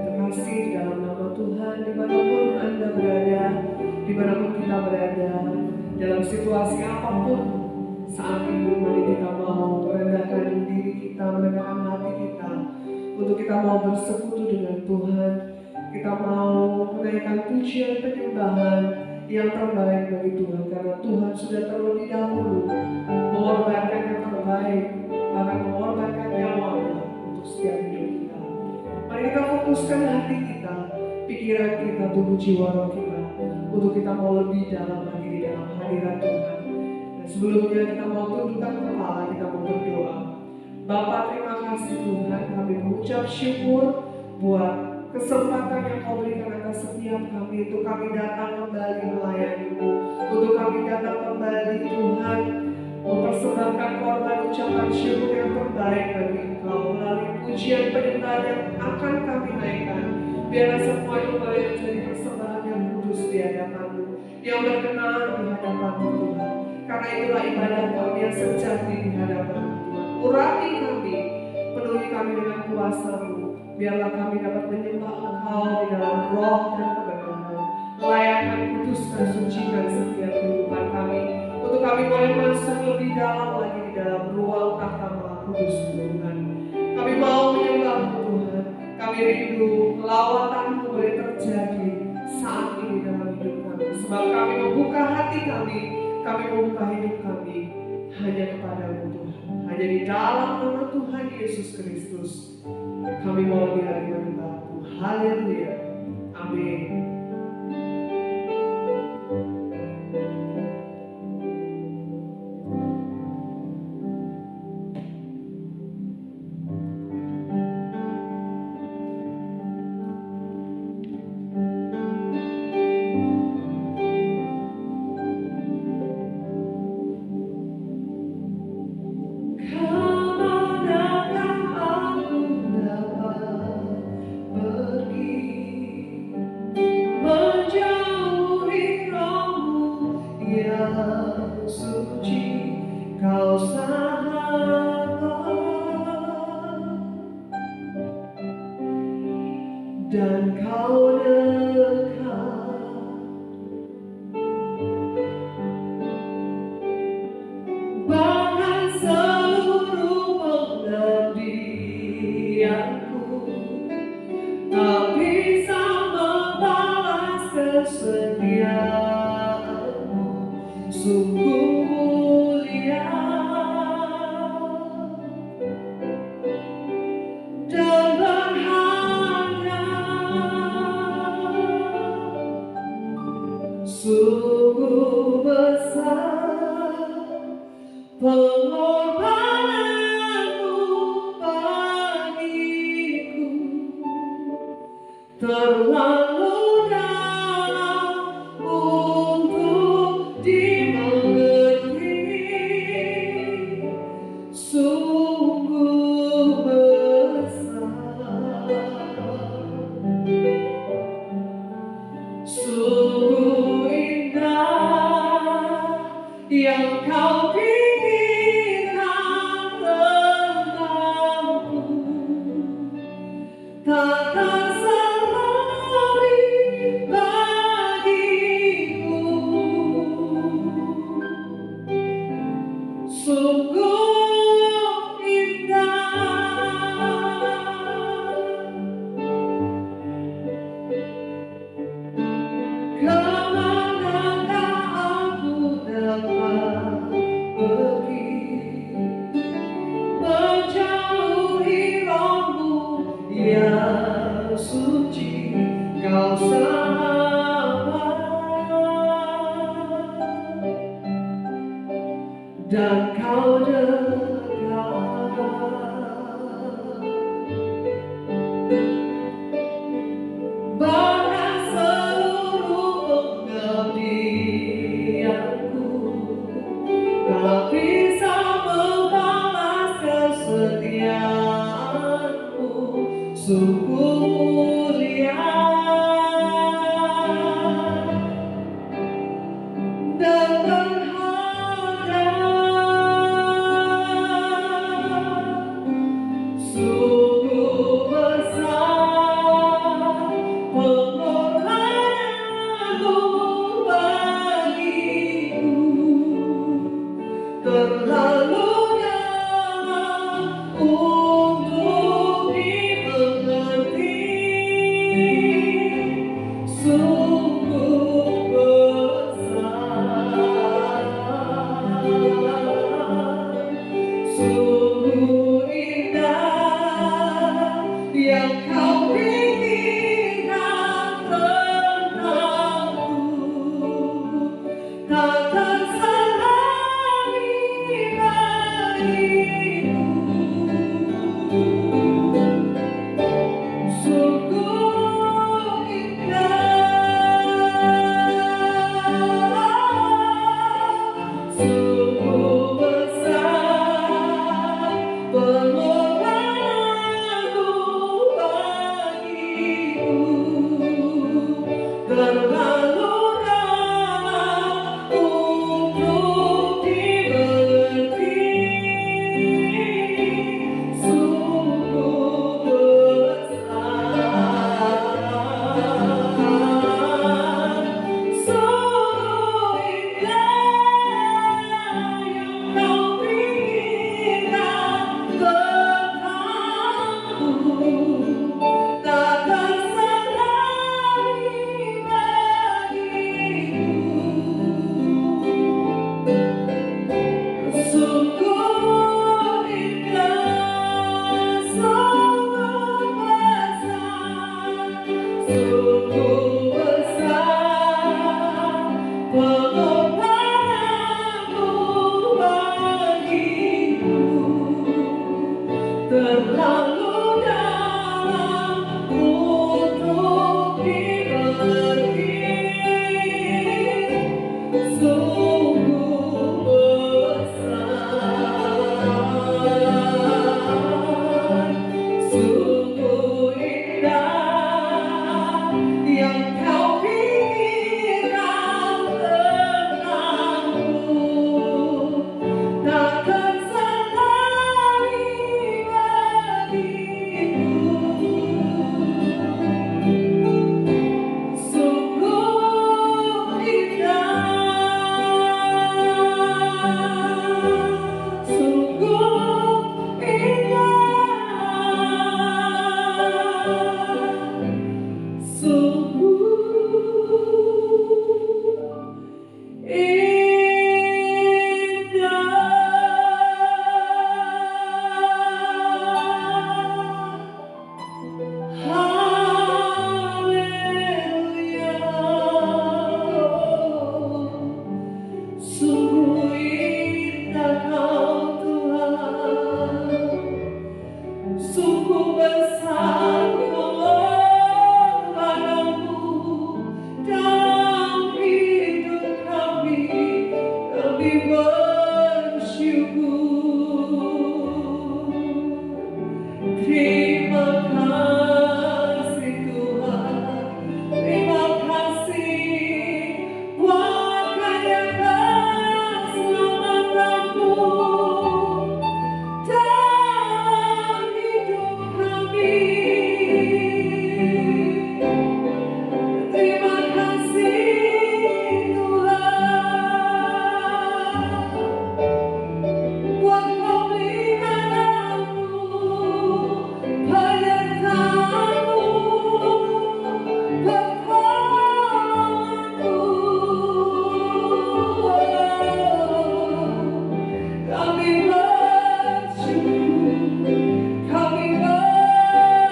terkasih di dalam nama Tuhan, dimanapun Anda berada, dimanapun kita berada, dalam situasi apapun, saat ini mari kita mau merendahkan diri kita, merendahkan hati kita, untuk kita mau bersekutu dengan Tuhan. Kita mau menaikkan pujian penyembahan yang terbaik bagi Tuhan, karena Tuhan sudah terlebih dahulu mengorbankan yang terbaik, bahkan mengorbankan nyawanya untuk setiap hidup kita. Mari kita fokuskan hati kita, pikiran kita, tubuh jiwa roh kita, untuk kita mau lebih dalam lagi di dalam hadirat Tuhan. Dan sebelumnya kita mau tundukkan kepala, kita mau berdoa. Bapa, terima kasih Tuhan, kami mengucap syukur buat kesempatan yang Kau berikan atas setiap kami, untuk kami datang kembali melayani-Mu, untuk kami datang kembali Tuhan mempersembahkan korban ucapan syukur yang terbaik bagi Engkau melalui pujian penyembahan yang akan kami naikkan. Biarlah semua itu boleh menjadi persembahan yang kudus di hadapan-Mu, yang berkenan di hadapan-Mu Tuhan. Karena itulah ibadah kami yang sejati di hadapan-Mu Tuhan. Urapi kami, penuhi kami dengan kuasa-Mu. Biarlah kami dapat menyembah Engkau di dalam roh dan kebenaran. Layakan, kuduskan, sucikan setiap kehidupan kami, untuk kami boleh masuk lebih dalam lagi di dalam ruang tahta kudus Tuhan. Kami mau menyembah Tuhan. Kami rindu lawatan-Mu boleh terjadi saat ini dalam hidup kami. Sebab kami membuka hati kami membuka hidup kami hanya kepada-Mu Tuhan. Hanya di dalam nama Tuhan Yesus Kristus kami mau lebih lagi menyembah-Mu. Haleluya. Amin. Dan Kau dekat, bahkan seluruh pengabdianku tak bisa membalas kesetiaan-Mu. Sungguh mulia dan berharga, sungguh besar pengorbanan-Mu bagiku, terlalu dalam untuk dimengerti. Sungguh besar, sungguh indah yang Kau pikirkan tentangku, tak terserah Sungguh besar pengorbananmu bagiku, terlalu dalam untuk dimengerti. Sungguh besar, sungguh indah yang kau pikirkan tentangku, takkan sekali bagiku. Sungguh indah, sungguh indah, sungguh indah. Haleluya. Sungguh indah Kau Tuhan, sungguh besar pengorbananmu dalam hidup kami. Kami bersyukur. Terima kasih Tuhan, terima kasih buat karya keselamatanmu dalam hidup kami. Terima kasih Tuhan buat pemeliharaanmu, penyertaanmu, pertolonganmu. Kami bersyukur, kami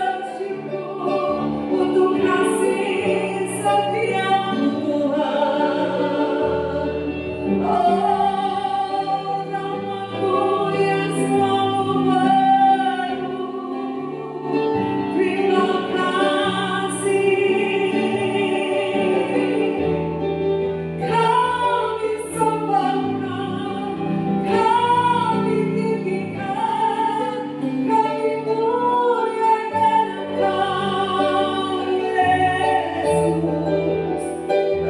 bersyukur untuk kasih setiamu Tuhan. Oh, namamu yang selalu baru. Terima kasih. Kami sembahkan, kami tinggikan, kami muliakan Engkau, Yesus.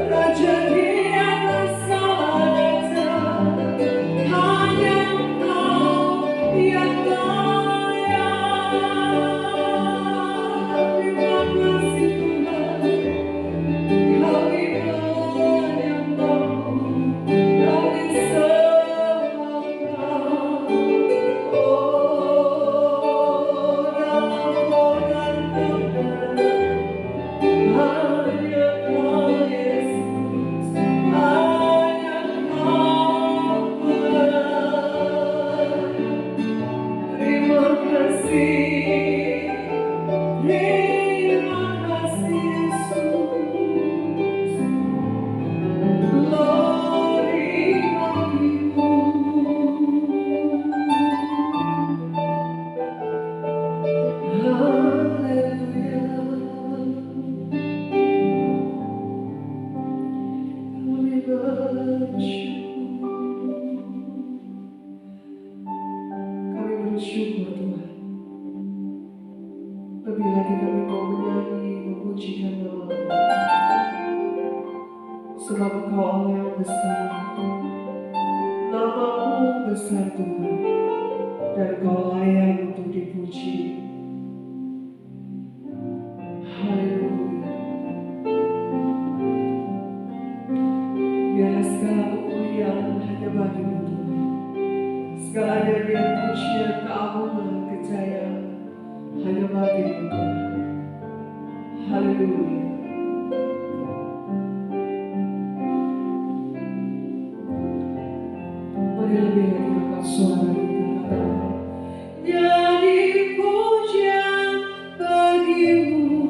Raja di atas segala raja, hanya Engkau yang layak. Terima kasih Tuhan, kami menyembahmu, kami sembah Engkau. Oh, Rama dan Tuhan, hanya Kau Yesus, hanya Kau Tuhan. Terima kasih, terima kasih Yesus. Glory bagimu. Haleluya. Kami bersyukur Tuhan. Lebih lagi kami mau menyanyi, memujikan nama-Mu. Sebab Engkau Allah yang besar, nama-Mu besar Tuhan, dan Engkau layak untuk dipuji. Haleluya. Biarlah segala kemuliaan hanya bagi-Mu Tuhan. Segala derajat pujian, keagungan, kejayaan hanya bagi-Mu Tuhan. Haleluya. Mari lebih lagi angkat suara kita, katakan, nyanyi pujian bagi-Mu.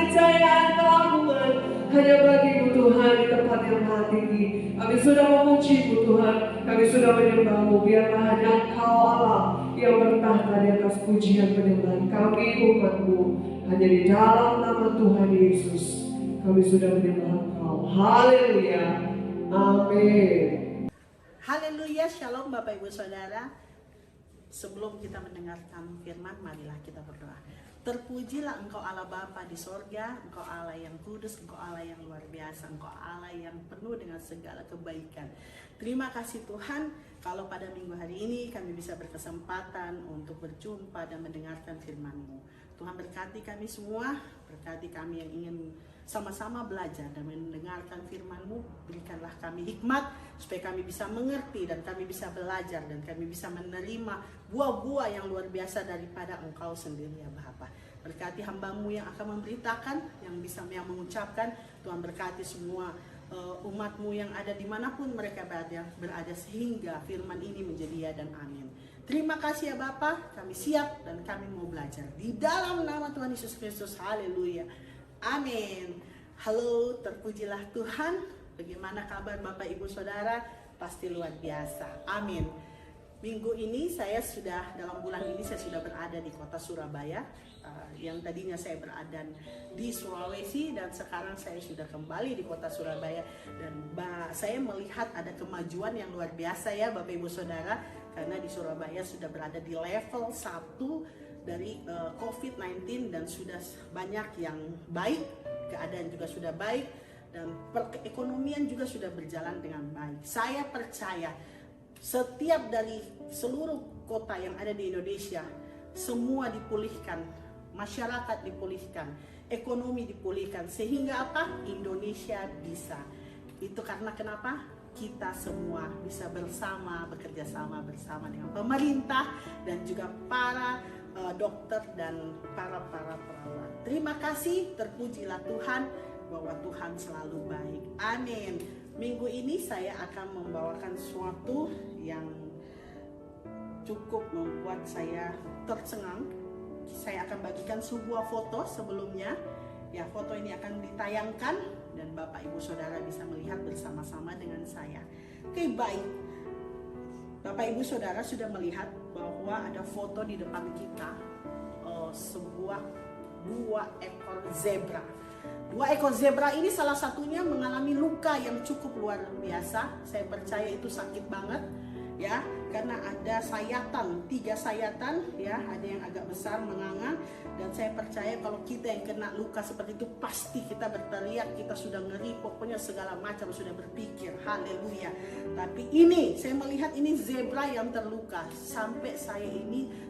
keniscayaan keagungan hanya bagi-Mu Tuhan di tempat yang maha tinggi. Kami sudah memuji-Mu Tuhan, kami sudah menyembah-Mu. Biarlah hanya Engkau Allah yang bertahta di atas pujian penyembahan kami umat-Mu. Hanya di dalam nama Tuhan Yesus kami sudah menyembah Engkau. Haleluya. Amin. Haleluya, shalom Bapak Ibu Saudara. Sebelum kita mendengarkan firman, marilah kita berdoa. Terpujilah Engkau Allah Bapa di sorga, Engkau Allah yang kudus, Engkau Allah yang luar biasa, Engkau Allah yang penuh dengan segala kebaikan. Terima kasih Tuhan, kalau pada minggu hari ini kami bisa berkesempatan untuk berjumpa dan mendengarkan firman-Mu. Tuhan berkati kami semua, berkati kami yang ingin sama-sama belajar dan mendengarkan firman-Mu. Berikanlah kami hikmat supaya kami bisa mengerti dan kami bisa belajar dan kami bisa menerima buah-buah yang luar biasa daripada Engkau sendiri ya Bapa. Berkati hamba-Mu yang akan memberitakan, yang mengucapkan. Tuhan berkati semua umat-Mu yang ada dimanapun mereka berada sehingga firman ini menjadi ya dan amin. Terima kasih ya Bapa, kami siap dan kami mau belajar di dalam nama Tuhan Yesus Kristus. Haleluya. Amin. Halo, terpujilah Tuhan. Bagaimana kabar Bapak Ibu Saudara? Pasti luar biasa. Amin. Minggu ini dalam bulan ini saya sudah berada di kota Surabaya. Yang tadinya saya berada di Sulawesi dan sekarang saya sudah kembali di kota Surabaya. Dan saya melihat ada kemajuan yang luar biasa ya Bapak Ibu Saudara. Karena di Surabaya sudah berada di level 1 dari COVID-19 dan sudah banyak yang baik, keadaan juga sudah baik dan perekonomian juga sudah berjalan dengan baik. Saya percaya setiap dari seluruh kota yang ada di Indonesia semua dipulihkan, masyarakat dipulihkan, ekonomi dipulihkan sehingga apa? Indonesia bisa. Itu karena kenapa? Kita semua bisa bekerja sama bersama dengan pemerintah dan juga para dokter dan para perawat. Terima kasih, terpujilah Tuhan bahwa Tuhan selalu baik. Amin. Minggu ini saya akan membawakan sesuatu yang cukup membuat saya tercengang. Saya akan bagikan sebuah foto sebelumnya. Ya, foto ini akan ditayangkan dan Bapak Ibu Saudara bisa melihat bersama-sama dengan saya. Oke, baik. Bapak Ibu Saudara sudah melihat bahwa ada foto di depan kita sebuah 2 ekor zebra. 2 ekor zebra ini salah satunya mengalami luka yang cukup luar biasa. Saya percaya itu sakit banget ya, karena ada sayatan, 3 sayatan ya, ada yang agak besar menganga dan saya percaya kalau kita yang kena luka seperti itu pasti kita berteriak, kita sudah ngeri, pokoknya segala macam sudah berpikir. Haleluya. Tapi ini saya melihat ini zebra yang terluka sampai saya ini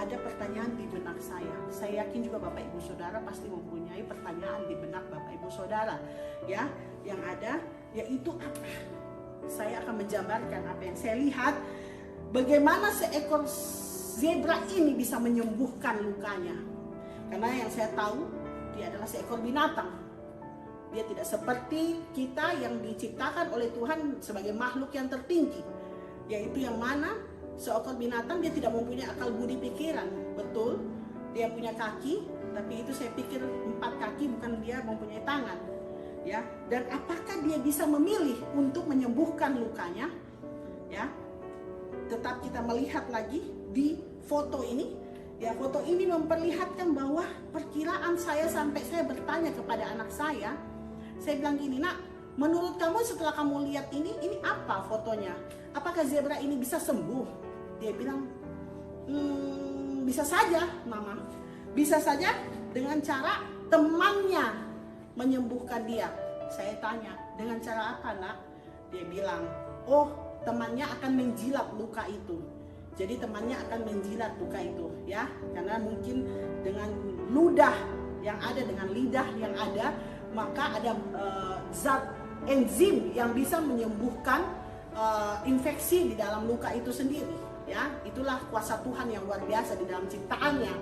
ada pertanyaan di benak saya. Saya yakin juga Bapak Ibu Saudara pasti mempunyai pertanyaan di benak Bapak Ibu Saudara ya, yang ada yaitu apa? Saya akan menjabarkan apa yang saya lihat, bagaimana seekor zebra ini bisa menyembuhkan lukanya. Karena yang saya tahu, dia adalah seekor binatang. Dia tidak seperti kita yang diciptakan oleh Tuhan sebagai makhluk yang tertinggi, yaitu yang mana seekor binatang dia tidak mempunyai akal budi pikiran. Betul, dia punya kaki, tapi itu saya pikir 4 kaki, bukan dia mempunyai tangan. Ya, dan apakah dia bisa memilih untuk menyembuhkan lukanya? Ya, tetap kita melihat lagi di foto ini. Ya, foto ini memperlihatkan bahwa perkiraan saya sampai saya bertanya kepada anak saya bilang gini, nak, menurut kamu setelah kamu lihat ini apa fotonya? Apakah zebra ini bisa sembuh? Dia bilang, bisa saja, Mama. Bisa saja dengan cara temannya menyembuhkan dia. Saya tanya, dengan cara apa, nak? Dia bilang, oh, temannya akan menjilat luka itu. Jadi temannya akan menjilat luka itu, ya, karena mungkin dengan ludah yang ada, dengan lidah yang ada, maka ada zat enzim yang bisa menyembuhkan infeksi di dalam luka itu sendiri. Ya, itulah kuasa Tuhan yang luar biasa di dalam ciptaannya.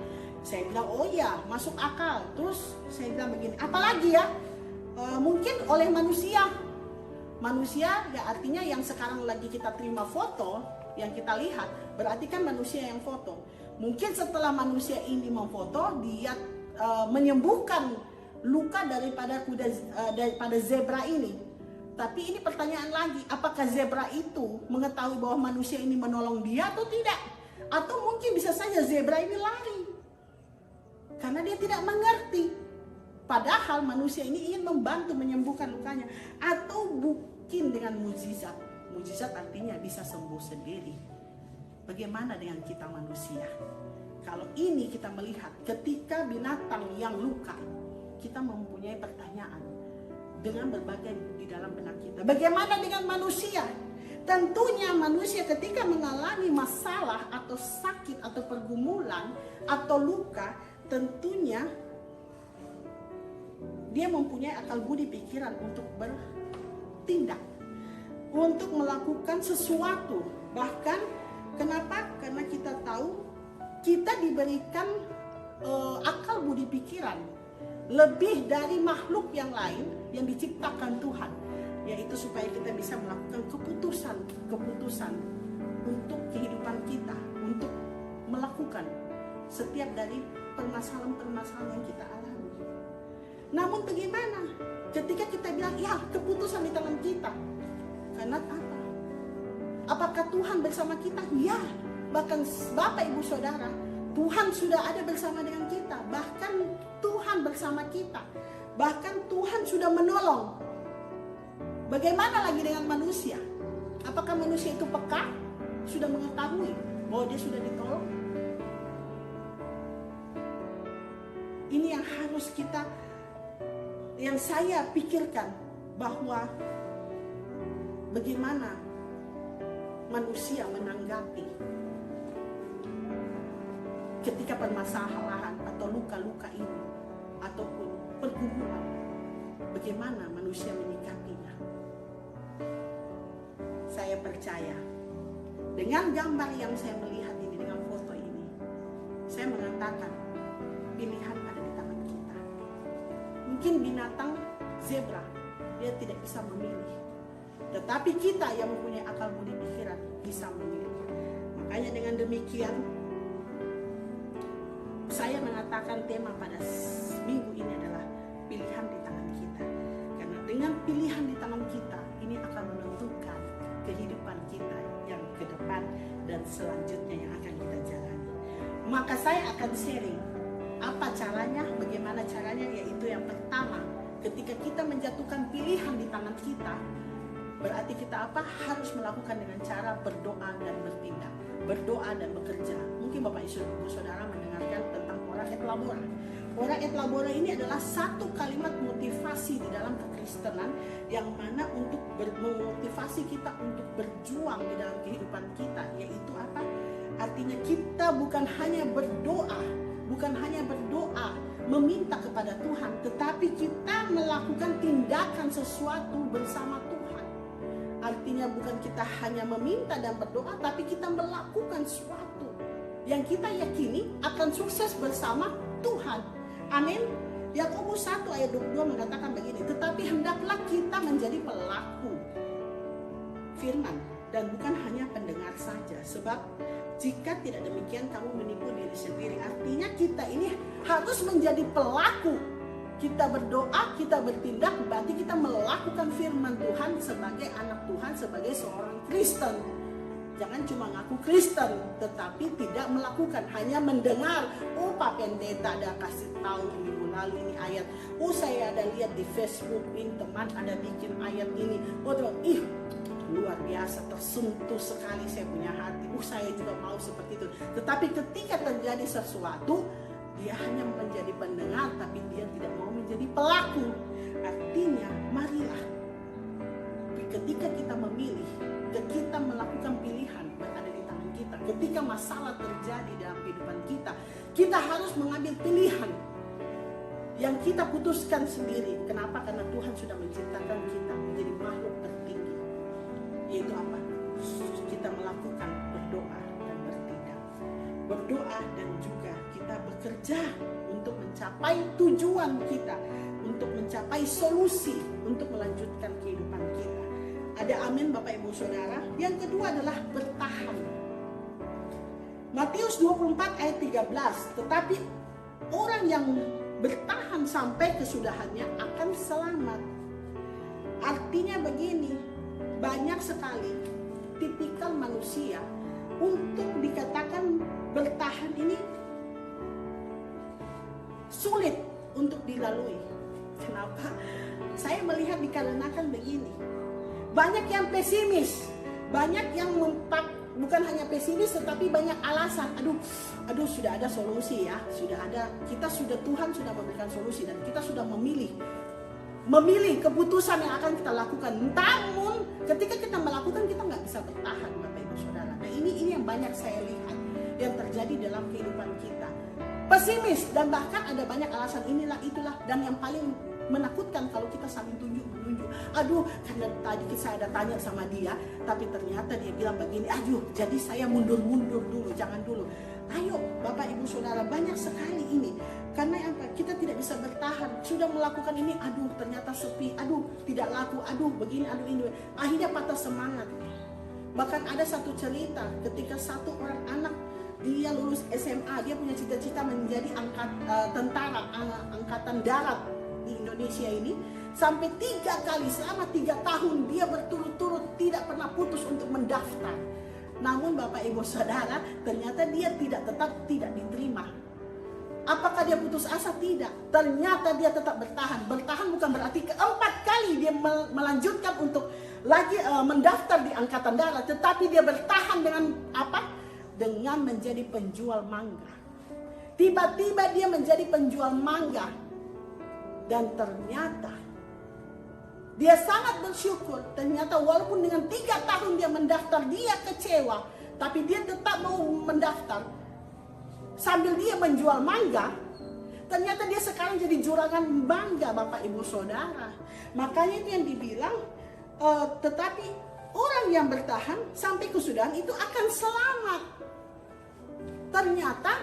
Saya bilang, oh ya, masuk akal. Terus saya bilang begini, apalagi ya, mungkin oleh manusia ya, artinya yang sekarang lagi kita terima foto, yang kita lihat, berarti kan manusia yang foto. Mungkin setelah manusia ini memfoto, dia menyembuhkan luka daripada zebra ini. Tapi ini pertanyaan lagi, apakah zebra itu mengetahui bahwa manusia ini menolong dia atau tidak? Atau mungkin bisa saja zebra ini lari karena dia tidak mengerti. Padahal manusia ini ingin membantu menyembuhkan lukanya. Atau mungkin dengan mujizat. Mujizat artinya bisa sembuh sendiri. Bagaimana dengan kita manusia? Kalau ini kita melihat ketika binatang yang luka, kita mempunyai pertanyaan dengan berbagai di dalam benak kita. Bagaimana dengan manusia? Tentunya manusia ketika mengalami masalah atau sakit atau pergumulan atau luka, tentunya dia mempunyai akal budi pikiran untuk bertindak, untuk melakukan sesuatu. Bahkan kenapa? Karena kita tahu kita diberikan akal budi pikiran lebih dari makhluk yang lain yang diciptakan Tuhan, yaitu supaya kita bisa melakukan keputusan untuk kehidupan kita, untuk melakukan setiap dari permasalahan-permasalahan yang kita alami. Namun bagaimana ketika kita bilang, ya keputusan di tangan kita? Karena apa? Apakah Tuhan bersama kita? Ya, bahkan Bapak Ibu Saudara, Tuhan sudah ada bersama dengan kita. Bahkan Tuhan bersama kita. Bahkan Tuhan sudah menolong. Bagaimana lagi dengan manusia? Apakah manusia itu peka? Sudah mengetahui bahwa dia sudah ditolong? Ini yang harus yang saya pikirkan, bahwa bagaimana manusia menanggapi ketika permasalahan atau luka-luka ini ataupun pergumulan, bagaimana manusia menyikapinya. Saya percaya dengan gambar yang saya melihat ini, dengan foto ini, saya mengatakan pilihan ada di tangan kita. Mungkin binatang zebra dia tidak bisa memilih, tetapi kita yang mempunyai akal budi pikiran bisa memilih. Makanya dengan demikian saya mengatakan tema pada minggu ini adalah pilihan di tangan kita. Karena dengan pilihan di tangan kita, ini akan menentukan kehidupan kita yang ke depan dan selanjutnya yang akan kita jalani. Maka saya akan sharing apa caranya, bagaimana caranya, yaitu yang pertama, ketika kita menjatuhkan pilihan di tangan kita, berarti kita harus melakukan dengan cara berdoa dan bertindak, berdoa dan bekerja. Mungkin Bapak Ibu Saudara mendengarkan tentang Ora et Labora. Ora et Labora ini adalah satu kalimat motivasi di dalam kekristenan yang mana untuk memotivasi kita untuk berjuang di dalam kehidupan kita, yaitu apa? Artinya kita bukan hanya berdoa meminta kepada Tuhan, tetapi kita melakukan tindakan sesuatu bersama Tuhan. Artinya bukan kita hanya meminta dan berdoa, tapi kita melakukan sesuatu yang kita yakini akan sukses bersama Tuhan. Amin. Yakobus 1 ayat 22 mengatakan begini, tetapi hendaklah kita menjadi pelaku firman dan bukan hanya pendengar saja. Sebab jika tidak demikian kamu menipu diri sendiri. Artinya kita ini harus menjadi pelaku. Kita berdoa, kita bertindak, berarti kita melakukan firman Tuhan sebagai anak Tuhan, sebagai seorang Kristen. Jangan cuma ngaku Kristen, tetapi tidak melakukan, hanya mendengar. Oh, Pak Pendeta ada kasih tahu minggu lalu ini ayat. Oh, saya ada lihat di Facebook ini teman ada bikin ayat ini. Oh, luar biasa, tersentuh sekali saya punya hati. Saya juga mau seperti itu. Tetapi ketika terjadi sesuatu, dia hanya menjadi pendengar, tapi dia tidak mau menjadi pelaku. Artinya, marilah ketika kita memilih, kita melakukan pilihan berada di tangan kita. Ketika masalah terjadi dalam kehidupan kita, kita harus mengambil pilihan yang kita putuskan sendiri. Kenapa? Karena Tuhan sudah menciptakan kita menjadi makhluk tertinggi. Yaitu apa? Kita melakukan berdoa dan bertindak. Berdoa dan juga kita bekerja untuk mencapai tujuan kita, untuk mencapai solusi, untuk melanjutkan kehidupan kita. Ada amin Bapak Ibu Saudara. Yang kedua adalah bertahan. Matius 24 ayat 13. Tetapi orang yang bertahan sampai kesudahannya akan selamat. Artinya begini, banyak sekali tipikal manusia untuk dikatakan bertahan ini sulit untuk dilalui. Kenapa? Saya melihat dikarenakan begini, banyak yang pesimis, banyak yang bukan hanya pesimis tetapi banyak alasan. Aduh sudah ada solusi ya, Tuhan sudah memberikan solusi dan kita sudah memilih keputusan yang akan kita lakukan. Namun ketika kita melakukan, kita nggak bisa bertahan, Bapak Ibu Saudara. Nah ini yang banyak saya lihat yang terjadi dalam kehidupan kita. Pesimis dan bahkan ada banyak alasan inilah itulah, dan yang paling menakutkan kalau kita saling tunjuk-menunjuk. Karena tadi saya ada tanya sama dia, tapi ternyata dia bilang begini, jadi saya mundur dulu, jangan dulu. Ayo Bapak Ibu Saudara, banyak sekali ini. Karena apa? Kita tidak bisa bertahan. Sudah melakukan ini, ternyata sepi, tidak laku, begini, ini. Akhirnya patah semangat. Bahkan ada satu cerita ketika satu orang anak, dia lulus SMA, dia punya cita-cita menjadi tentara angkatan darat di Indonesia ini. Sampai 3 kali selama 3 tahun dia berturut-turut tidak pernah putus untuk mendaftar. Namun Bapak Ibu Saudara, ternyata dia tetap tidak diterima. Apakah dia putus asa? Tidak. Ternyata dia tetap bertahan. Bertahan bukan berarti keempat kali dia melanjutkan untuk lagi mendaftar di angkatan darat, tetapi dia bertahan dengan apa? Dengan menjadi penjual mangga. Tiba-tiba dia menjadi penjual mangga. Dan ternyata dia sangat bersyukur. Ternyata walaupun dengan 3 tahun dia mendaftar, dia kecewa, tapi dia tetap mau mendaftar. Sambil dia menjual mangga, ternyata dia sekarang jadi juragan mangga, Bapak Ibu Saudara. Makanya itu yang dibilang, tetapi orang yang bertahan sampai kesudahan itu akan selamat. Ternyata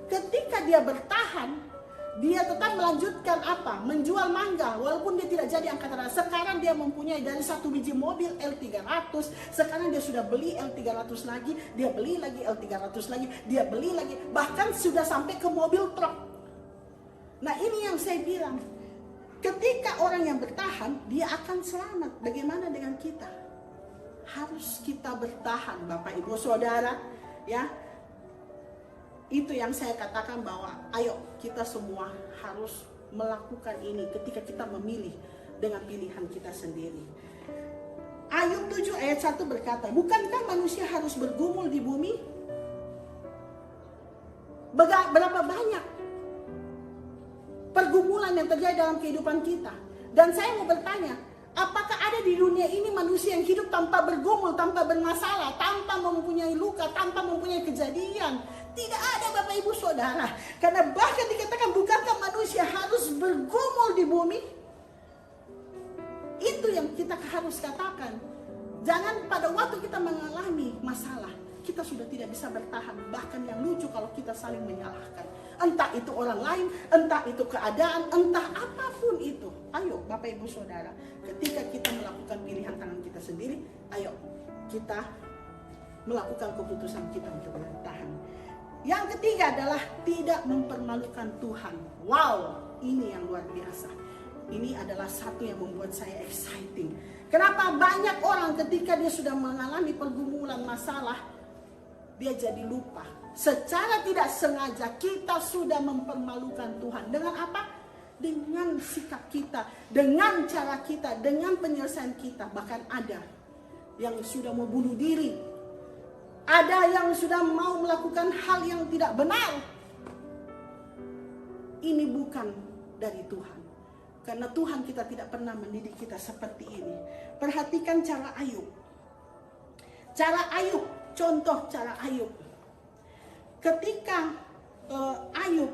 ketika dia bertahan, dia tetap melanjutkan apa? Menjual mangga, walaupun dia tidak jadi angkatan darat. Sekarang dia mempunyai dari 1 biji mobil L300, sekarang dia sudah beli L300 lagi, dia beli lagi L300 lagi, dia beli lagi, bahkan sudah sampai ke mobil truk. Nah ini yang saya bilang, ketika orang yang bertahan, dia akan selamat. Bagaimana dengan kita? Harus kita bertahan, Bapak Ibu Saudara, ya. Itu yang saya katakan bahwa ayo kita semua harus melakukan ini ketika kita memilih dengan pilihan kita sendiri. Ayub 7 ayat 1 berkata, bukankah manusia harus bergumul di bumi? Berapa banyak pergumulan yang terjadi dalam kehidupan kita. Dan saya mau bertanya, apakah ada di dunia ini manusia yang hidup tanpa bergumul, tanpa bermasalah, tanpa mempunyai luka, tanpa mempunyai kejadian? Tidak ada, Bapak Ibu Saudara. Karena bahkan dikatakan, bukankah manusia harus bergumul di bumi? Itu yang kita harus katakan. Jangan pada waktu kita mengalami masalah, kita sudah tidak bisa bertahan. Bahkan yang lucu kalau kita saling menyalahkan. Entah itu orang lain, entah itu keadaan, entah apapun itu. Ayo Bapak Ibu Saudara, ketika kita melakukan pilihan tangan kita sendiri, ayo kita melakukan keputusan kita untuk bertahan. Yang ketiga adalah tidak mempermalukan Tuhan. Wow, ini yang luar biasa. Ini adalah satu yang membuat saya exciting. Kenapa banyak orang ketika dia sudah mengalami pergumulan masalah, dia jadi lupa. Secara tidak sengaja kita sudah mempermalukan Tuhan. Dengan apa? Dengan sikap kita, dengan cara kita, dengan penyelesaian kita. Bahkan ada yang sudah mau bunuh diri. Ada yang sudah mau melakukan hal yang tidak benar. Ini bukan dari Tuhan. Karena Tuhan kita tidak pernah mendidik kita seperti ini. Perhatikan cara Ayub. Cara Ayub, contoh cara Ayub. Ketika Ayub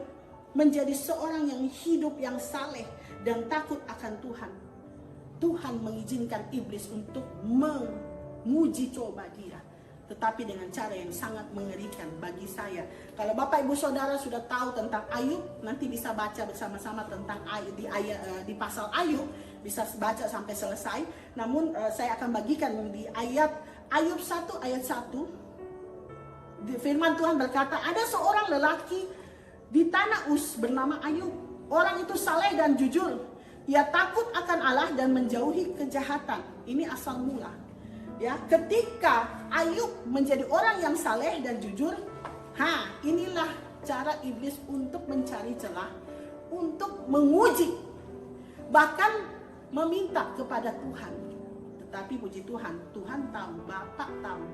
menjadi seorang yang hidup yang saleh dan takut akan Tuhan, Tuhan mengizinkan iblis untuk menguji coba dia. Tetapi dengan cara yang sangat mengerikan bagi saya. Kalau Bapak Ibu Saudara sudah tahu tentang Ayub, nanti bisa baca bersama-sama tentang Ayub di pasal Ayub, bisa baca sampai selesai. Namun saya akan bagikan di ayat Ayub 1 ayat 1. Firman Tuhan berkata, ada seorang lelaki di tanah Uz bernama Ayub. Orang itu saleh dan jujur. Ia takut akan Allah dan menjauhi kejahatan. Ini asal mula. Ya, ketika Ayub menjadi orang yang saleh dan jujur, inilah cara iblis untuk mencari celah, untuk menguji, bahkan meminta kepada Tuhan. Tetapi puji Tuhan, Tuhan tahu, Bapak tahu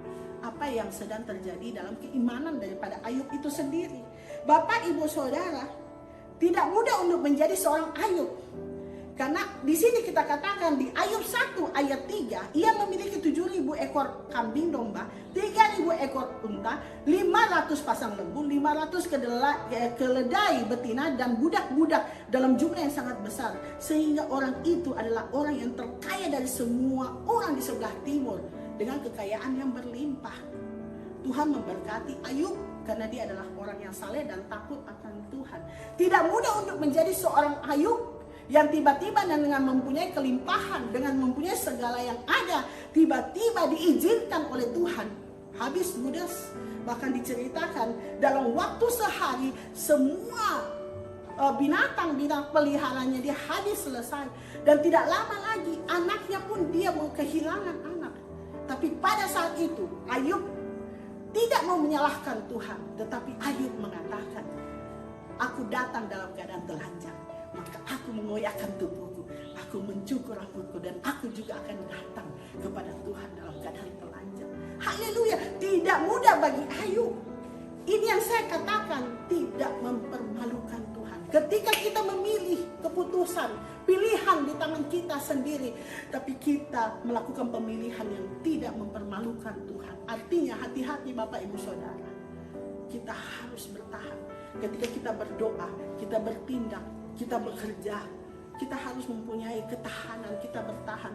apa yang sedang terjadi dalam keimanan daripada Ayub itu sendiri. Bapak, Ibu, Saudara, tidak mudah untuk menjadi seorang Ayub. Karena di sini kita katakan di Ayub 1 ayat 3, ia memiliki 7.000 ekor kambing domba, 3.000 ekor unta, 500 pasang lembu, 500 keledai betina, dan budak-budak dalam jumlah yang sangat besar. Sehingga orang itu adalah orang yang terkaya dari semua orang di sebelah timur dengan kekayaan yang berlimpah. Tuhan memberkati Ayub karena dia adalah orang yang saleh dan takut akan Tuhan. Tidak mudah untuk menjadi seorang Ayub yang tiba-tiba dengan mempunyai kelimpahan, dengan mempunyai segala yang ada, tiba-tiba diizinkan oleh Tuhan habis ludes. Bahkan diceritakan dalam waktu sehari semua binatang-binatang peliharaannya dia habis selesai. Dan tidak lama lagi anaknya pun dia mau kehilangan anak. Tapi pada saat itu Ayub tidak mau menyalahkan Tuhan, tetapi Ayub mengatakan, aku datang dalam keadaan telanjang, maka aku mengoyakkan tubuhku, aku mencukur rambutku, dan aku juga akan datang kepada Tuhan dalam keadaan telanjang. Haleluya, tidak mudah bagi Ayub. Ini yang saya katakan, tidak mempermalukan Tuhan. Ketika kita memilih keputusan, pilihan di tangan kita sendiri, tapi kita melakukan pemilihan yang tidak mempermalukan Tuhan. Artinya hati-hati Bapak Ibu Saudara, kita harus bertahan. Ketika kita berdoa, kita bertindak, kita bekerja, kita harus mempunyai ketahanan, kita bertahan.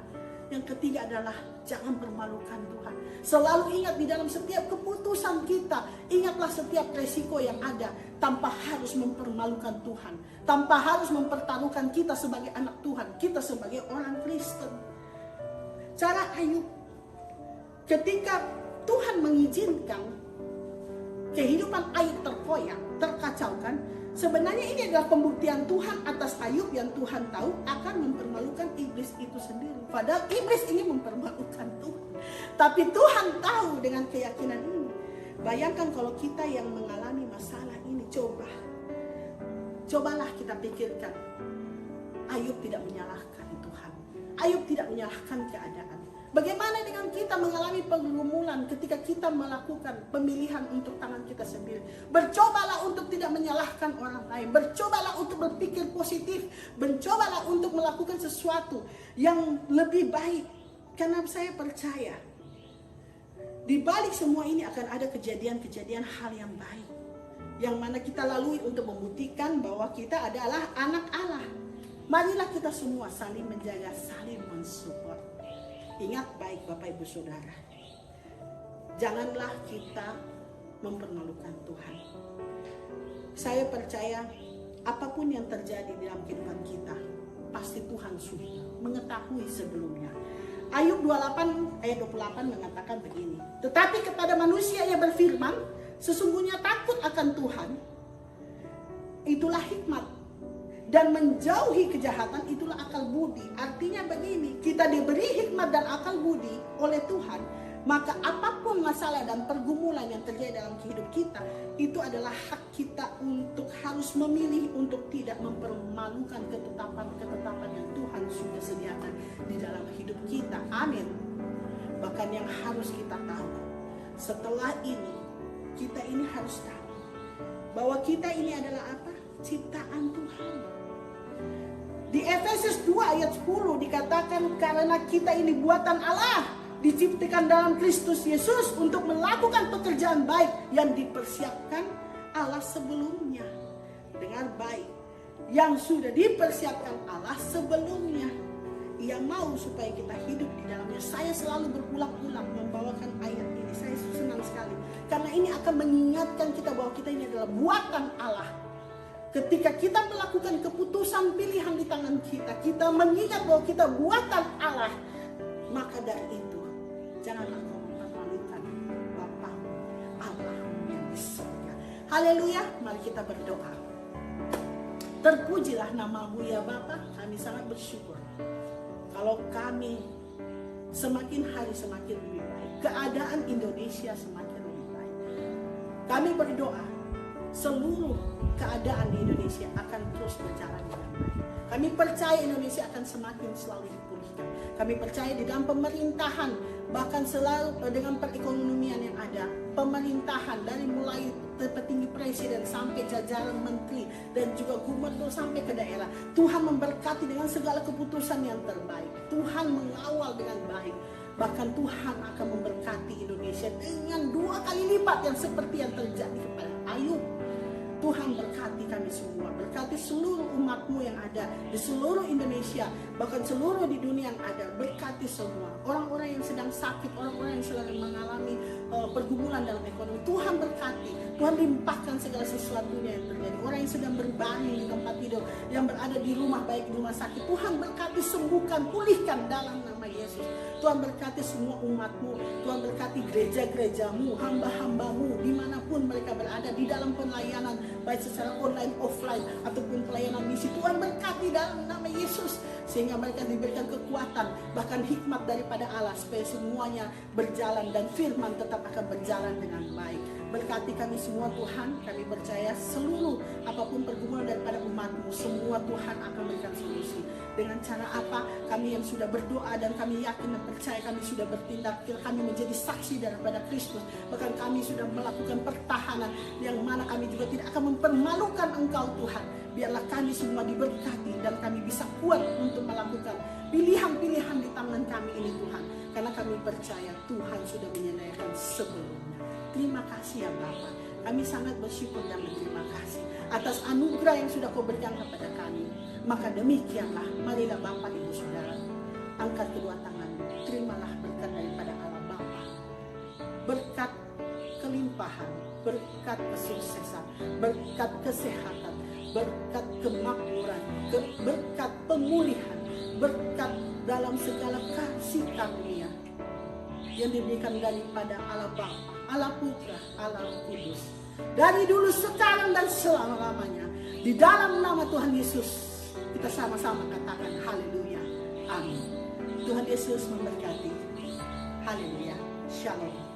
Yang ketiga adalah jangan permalukan Tuhan. Selalu ingat di dalam setiap keputusan kita, ingatlah setiap resiko yang ada, tanpa harus mempermalukan Tuhan, tanpa harus mempertaruhkan kita sebagai anak Tuhan, kita sebagai orang Kristen. Cara Ayub, ketika Tuhan mengizinkan kehidupan Ayub terkoyak, terkacaukan, sebenarnya ini adalah pembuktian Tuhan atas Ayub yang Tuhan tahu akan mempermalukan iblis itu sendiri. Padahal iblis ini mempermalukan Tuhan. Tapi Tuhan tahu dengan keyakinan ini. Bayangkan kalau kita yang mengalami masalah ini, cobalah kita pikirkan. Ayub tidak menyalahkan Tuhan. Ayub tidak menyalahkan keadaan. Bagaimana dengan kita mengalami pergumulan ketika kita melakukan pemilihan untuk tangan kita sendiri? Bercobalah untuk tidak menyalahkan orang lain. Bercobalah untuk berpikir positif. Bercobalah untuk melakukan sesuatu yang lebih baik. Karena saya percaya, di balik semua ini akan ada kejadian-kejadian hal yang baik. Yang mana kita lalui untuk membuktikan bahwa kita adalah anak Allah. Marilah kita semua saling menjaga, saling mensupport. Ingat baik Bapak Ibu Saudara, janganlah kita mempermalukan Tuhan. Saya percaya apapun yang terjadi dalam kehidupan kita, pasti Tuhan sudah mengetahui sebelumnya. Ayub 28 ayat 28 mengatakan begini, tetapi kepada manusia yang berfirman, sesungguhnya takut akan Tuhan, itulah hikmat. Dan menjauhi kejahatan itulah akal budi. Artinya begini, kita diberi hikmat dan akal budi oleh Tuhan, maka apapun masalah dan pergumulan yang terjadi dalam hidup kita, itu adalah hak kita untuk harus memilih untuk tidak mempermalukan ketetapan yang Tuhan sudah sediakan di dalam hidup kita. Amin. Bahkan yang harus kita tahu, setelah ini, kita ini harus tahu bahwa kita ini adalah apa? Ciptaan Tuhan. Di Efesus 2 ayat 10 dikatakan, karena kita ini buatan Allah, diciptakan dalam Kristus Yesus untuk melakukan pekerjaan baik yang dipersiapkan Allah sebelumnya. Dengar baik, yang sudah dipersiapkan Allah sebelumnya. Ia mau supaya kita hidup di dalamnya. Saya selalu berulang-ulang membawakan ayat ini. Saya senang sekali, karena ini akan mengingatkan kita bahwa kita ini adalah buatan Allah. Ketika kita melakukan keputusan pilihan di tangan kita, kita mengingat bahwa kita buatan Allah. Maka dari itu, janganlah kau mempermalukan Bapa Allah yang di surga. Haleluya, mari kita berdoa. Terpujilah nama-Mu ya Bapa. Kami sangat bersyukur kalau kami semakin hari semakin lebih baik, keadaan Indonesia semakin lebih baik. Kami berdoa seluruh keadaan di Indonesia akan terus berjalan dengan baik. Kami percaya Indonesia akan semakin selalu dipulihkan. Kami percaya di dalam pemerintahan, bahkan selalu dengan perekonomian yang ada, pemerintahan dari mulai petinggi presiden sampai jajaran menteri dan juga gubernur sampai ke daerah, Tuhan memberkati dengan segala keputusan yang terbaik. Tuhan mengawal dengan baik. Bahkan Tuhan akan memberkati Indonesia dengan 2 kali lipat yang seperti yang terjadi kepada Ayub. Tuhan berkati kami semua, berkati seluruh umat-Mu yang ada di seluruh Indonesia, bahkan seluruh di dunia yang ada. Berkati semua orang-orang yang sedang sakit, orang-orang yang sedang mengalami pergumulan dalam ekonomi. Tuhan berkati, Tuhan limpahkan segala sesuatunya yang terjadi. Orang yang sedang berbaring di tempat tidur, yang berada di rumah, baik di rumah sakit, Tuhan berkati, sembuhkan, pulihkan dalam nama Yesus. Tuhan berkati semua umat-Mu, Tuhan berkati gereja-gereja-Mu, hamba-hamba-Mu, dimanapun mereka berada di dalam pelayanan, baik secara online, offline, ataupun pelayanan misi. Tuhan berkati dalam nama Yesus, sehingga mereka diberikan kekuatan, bahkan hikmat daripada Allah, supaya semuanya berjalan dan firman tetap akan berjalan dengan baik. Berkati kami semua Tuhan. Kami percaya seluruh apapun pergumulan daripada umat-Mu, semua Tuhan akan memberikan solusi. Dengan cara apa? Kami yang sudah berdoa dan kami yakin dan percaya, kami sudah bertindak, kami menjadi saksi daripada Kristus. Bahkan kami sudah melakukan pertahanan yang mana kami juga tidak akan mempermalukan Engkau Tuhan. Biarlah kami semua diberkati dan kami bisa kuat untuk melakukan pilihan-pilihan di tangan kami ini Tuhan. Karena kami percaya Tuhan sudah menyediakan sebelumnya. Terima kasih ya Bapa. Kami sangat bersyukur dan berterima kasih atas anugerah yang sudah Kau berikan kepada kami. Maka demikianlah, marilah Bapa Ibu Saudara, angkat kedua tanganmu, terimalah berkat daripada Allah Bapa. Berkat kelimpahan, berkat kesuksesan, berkat kesehatan, berkat kemakmuran, berkat pemulihan, berkat dalam segala kasih karunia yang diberikan daripada Allah Bapa, Allah Putra, Allah Roh Kudus, dari dulu, sekarang, dan selama-lamanya. Di dalam nama Tuhan Yesus kita sama-sama katakan haleluya, amin. Tuhan Yesus memberkati. Haleluya, shalom.